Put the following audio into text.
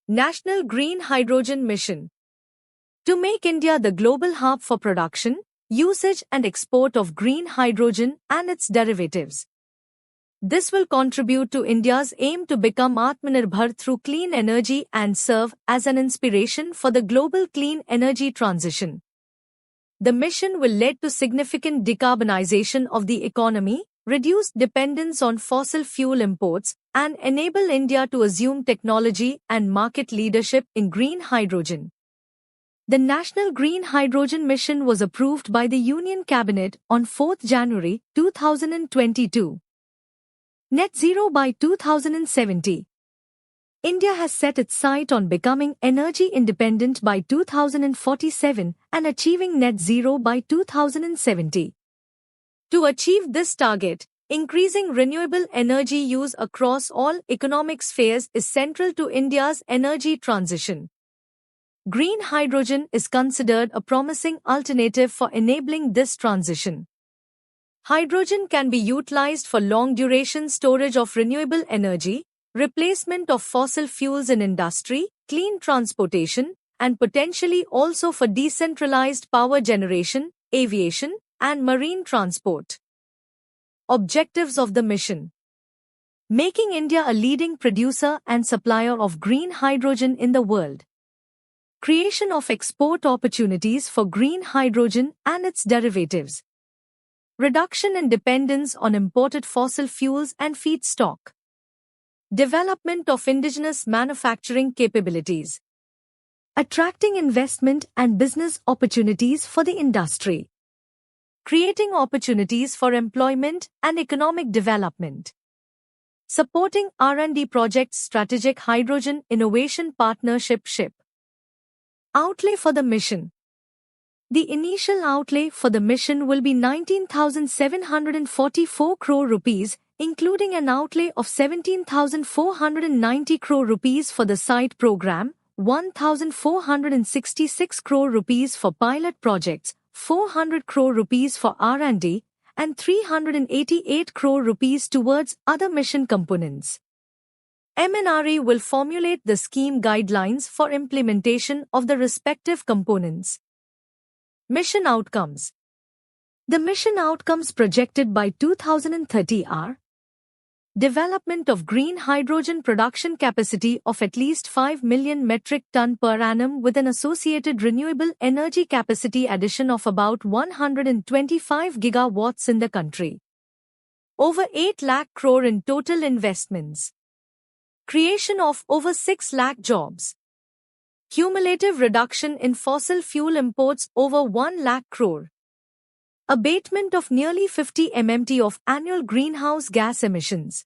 National Green Hydrogen Mission. To make India the global hub for production, usage and export of green hydrogen and its derivatives. This will contribute to India's aim to become Atmanirbhar through clean energy and serve as an inspiration for the global clean energy transition. The mission will lead to significant decarbonization of the economy, reduce dependence on fossil fuel imports, and enable India to assume technology and market leadership in green hydrogen. The National Green Hydrogen Mission was approved by the Union Cabinet on 4 January 2022. Net zero by 2070. India has set its sight on becoming energy independent by 2047 and achieving net zero by 2070. To achieve this target, increasing renewable energy use across all economic spheres is central to India's energy transition. Green hydrogen is considered a promising alternative for enabling this transition. Hydrogen can be utilized for long-duration storage of renewable energy, replacement of fossil fuels in industry, clean transportation, and potentially also for decentralized power generation, aviation, and marine transport. Objectives of the mission: making India a leading producer and supplier of green hydrogen in the world. Creation of export opportunities for green hydrogen and its derivatives. Reduction in dependence on imported fossil fuels and feedstock. Development of indigenous manufacturing capabilities. Attracting investment and business opportunities for the industry. Creating opportunities for employment and economic development. Supporting R&D projects. Strategic Hydrogen Innovation Partnership SHIP. Outlay for the mission. The initial outlay for the mission will be 19,744 crore rupees, including an outlay of 17,490 crore rupees for the site program, 1,466 crore rupees for pilot projects, 400 crore rupees for R&D, and 388 crore rupees towards other mission components. MNRE will formulate the scheme guidelines for implementation of the respective components. Mission outcomes. The mission outcomes projected by 2030 are: development of green hydrogen production capacity of at least 5 million metric ton per annum with an associated renewable energy capacity addition of about 125 gigawatts in the country. Over 8 lakh crore in total investments. Creation of over 6 lakh jobs. Cumulative reduction in fossil fuel imports over 1 lakh crore. Abatement of nearly 50 MMT of annual greenhouse gas emissions.